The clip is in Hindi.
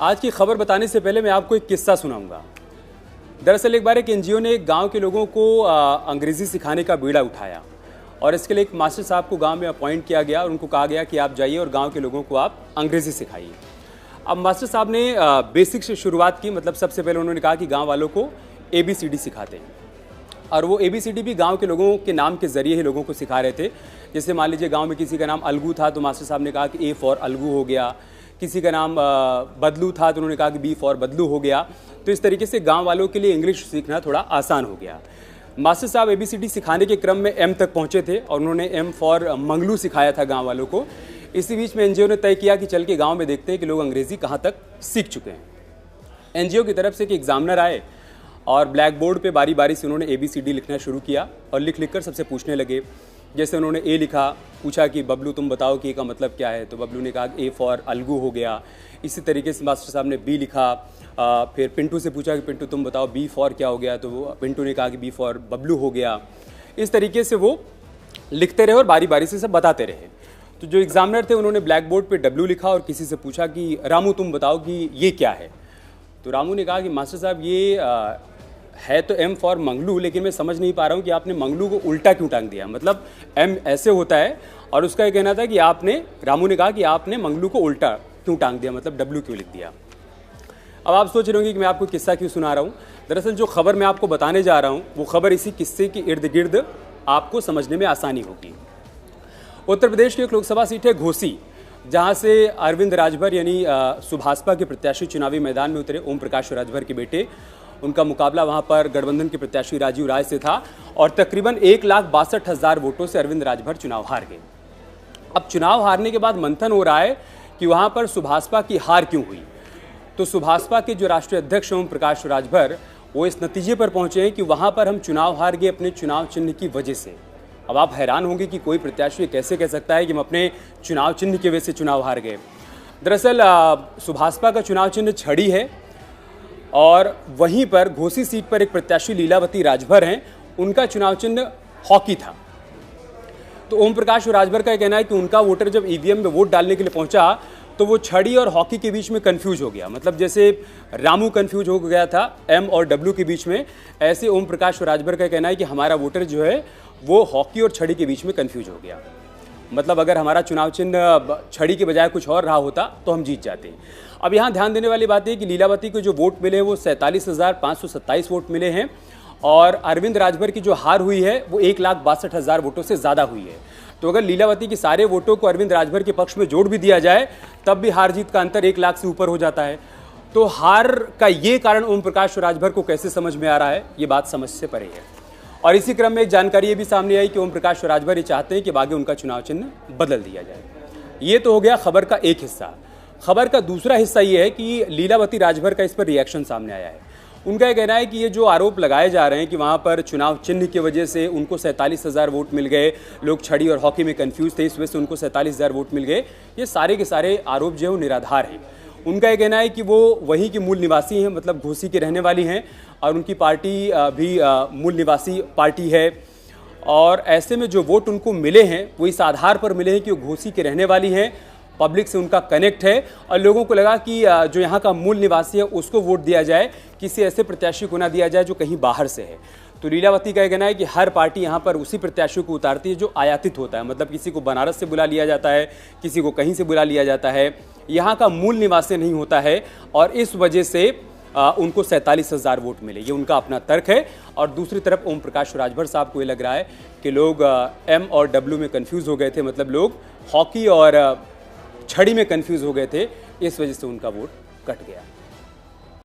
आज की खबर बताने से पहले मैं आपको एक किस्सा सुनाऊंगा। दरअसल एक बार एक एनजीओ ने गांव के लोगों को अंग्रेजी सिखाने का बीड़ा उठाया और इसके लिए एक मास्टर साहब को गांव में अपॉइंट किया गया और उनको कहा गया कि आप जाइए और गांव के लोगों को आप अंग्रेजी सिखाइए। अब मास्टर साहब ने बेसिक से शुरुआत की, मतलब सबसे पहले उन्होंने कहा कि गाँव वालों को ABCD सिखाते हैं और वो ABCD भी गांव के लोगों के नाम के जरिए ही लोगों को सिखा रहे थे। जैसे मान लीजिए गांव में किसी का नाम अलगू था तो मास्टर साहब ने कहा कि A फॉर अलगू हो गया, किसी का नाम बदलू था तो उन्होंने कहा कि B फॉर बदलू हो गया। तो इस तरीके से गांव वालों के लिए इंग्लिश सीखना थोड़ा आसान हो गया। मास्टर साहब ABCD सिखाने के क्रम में M तक पहुंचे थे और उन्होंने M फॉर मंगलू सिखाया था गाँव वालों को। इसी बीच में एनजीओ ने तय किया कि चल के गाँव में देखते हैं कि लोग अंग्रेजी कहाँ तक सीख चुके हैं। एनजीओ की तरफ से एक एग्जामिनर आए और ब्लैक बोर्ड पे बारी बारी से उन्होंने ABCD लिखना शुरू किया और लिख कर सबसे पूछने लगे। जैसे उन्होंने A लिखा, पूछा कि बबलू तुम बताओ कि A का मतलब क्या है, तो बबलू ने कहा A फॉर अलगू हो गया। इसी तरीके से मास्टर साहब ने B लिखा, फिर पिंटू से पूछा कि पिंटू तुम बताओ B फॉर क्या हो गया, तो पिंटू ने कहा कि B फॉर बबलू हो गया। इस तरीके से वो लिखते रहे और बारी बारी से सब बताते रहे। तो जो एग्जामिनर थे उन्होंने ब्लैक बोर्ड पर W लिखा और किसी से पूछा कि रामू तुम बताओ कि ये क्या है। तो रामू ने कहा कि मास्टर साहब ये है तो M फॉर मंगलू, लेकिन मैं समझ नहीं पा रहा हूँ कि आपने मंगलू को उल्टा क्यों टांग दिया। मतलब M ऐसे होता है और उसका ये कहना था कि रामू ने कहा कि आपने मंगलू को उल्टा क्यों टांग दिया, मतलब W क्यों लिख दिया। अब आप सोच रहे होंगे कि मैं आपको किस्सा क्यों सुना रहा हूँ। दरअसल जो खबर मैं आपको बताने जा रहा हूँ वो खबर इसी किस्से के इर्द गिर्द आपको समझने में आसानी होगी। उत्तर प्रदेश की एक लोकसभा सीट है घोसी, जहाँ से अरविंद राजभर यानी सुभाषपा के प्रत्याशी चुनावी मैदान में उतरे। ओम प्रकाश राजभर के बेटे, उनका मुकाबला वहां पर गठबंधन के प्रत्याशी राजीव राय से था और तकरीबन 1,62,000 वोटों से अरविंद राजभर चुनाव हार गए। अब चुनाव हारने के बाद मंथन हो रहा है कि वहां पर सुभाषपा की हार क्यों हुई। तो सुभाषपा के जो राष्ट्रीय अध्यक्ष ओम प्रकाश राजभर वो इस नतीजे पर पहुंचे हैं कि वहां पर हम चुनाव हार गए अपने चुनाव चिन्ह की वजह से। अब आप हैरान होंगे कि कोई प्रत्याशी कैसे कह सकता है कि हम अपने चुनाव चिन्ह की वजह से चुनाव हार गए। दरअसल सुभाषपा का चुनाव चिन्ह छड़ी है और वहीं पर घोसी सीट पर एक प्रत्याशी लीलावती राजभर हैं, उनका चुनाव चिन्ह हॉकी था। तो ओम प्रकाश राजभर का कहना है कि उनका वोटर जब ईवीएम में वोट डालने के लिए पहुंचा तो वो छड़ी और हॉकी के बीच में कंफ्यूज हो गया। मतलब जैसे रामू कंफ्यूज हो गया था M और W के बीच में, ऐसे ओम प्रकाश राजभर का कहना है कि हमारा वोटर जो है वो हॉकी और छड़ी के बीच में कंफ्यूज हो गया। मतलब अगर हमारा चुनाव चिन्ह छड़ी के बजाय कुछ और रहा होता तो हम जीत जाते। अब यहाँ ध्यान देने वाली बात है कि लीलावती को जो वोट मिले वो 47,527 वोट मिले हैं और अरविंद राजभर की जो हार हुई है वो 1,62,000 वोटों से ज़्यादा हुई है। तो अगर लीलावती के सारे वोटों को अरविंद राजभर के पक्ष में जोड़ भी दिया जाए तब भी हार जीत का अंतर 1 लाख से ऊपर हो जाता है। तो हार का ये कारण ओम प्रकाश राजभर को कैसे समझ में आ रहा है, ये बात समझ से परे है। और इसी क्रम में एक जानकारी ये भी सामने आई कि ओम प्रकाश राजभर ये चाहते हैं कि आगे उनका चुनाव चिन्ह बदल दिया जाए। ये तो हो गया खबर का एक हिस्सा। खबर का दूसरा हिस्सा ये है कि लीलावती राजभर का इस पर रिएक्शन सामने आया है। उनका यह कहना है कि ये जो आरोप लगाए जा रहे हैं कि वहाँ पर चुनाव चिन्ह की वजह से उनको 47,000 वोट मिल गए, लोग छड़ी और हॉकी में कंफ्यूज थे इस वजह से उनको 47,000 वोट मिल गए, ये सारे के सारे आरोप जो है वो निराधार हैं। उनका यह कहना है कि वो वहीं की मूल निवासी हैं, मतलब घोसी के रहने वाली हैं और उनकी पार्टी भी मूल निवासी पार्टी है और ऐसे में जो वोट उनको मिले हैं वो इस आधार पर मिले हैं कि वो घोसी के रहने वाली हैं, पब्लिक से उनका कनेक्ट है और लोगों को लगा कि जो यहाँ का मूल निवासी है उसको वोट दिया जाए, किसी ऐसे प्रत्याशी को ना दिया जाए जो कहीं बाहर से है। तो लीलावती का कहना है कि हर पार्टी यहाँ पर उसी प्रत्याशी को उतारती है जो आयातित होता है, मतलब किसी को बनारस से बुला लिया जाता है, किसी को कहीं से बुला लिया जाता है, यहाँ का मूल निवासी नहीं होता है और इस वजह से उनको 47,000 वोट मिले, ये उनका अपना तर्क है। और दूसरी तरफ ओम प्रकाश राजभर साहब को ये लग रहा है कि लोग M और W में कंफ्यूज हो गए थे, मतलब लोग हॉकी और छड़ी में कंफ्यूज हो गए थे, इस वजह से उनका वोट कट गया।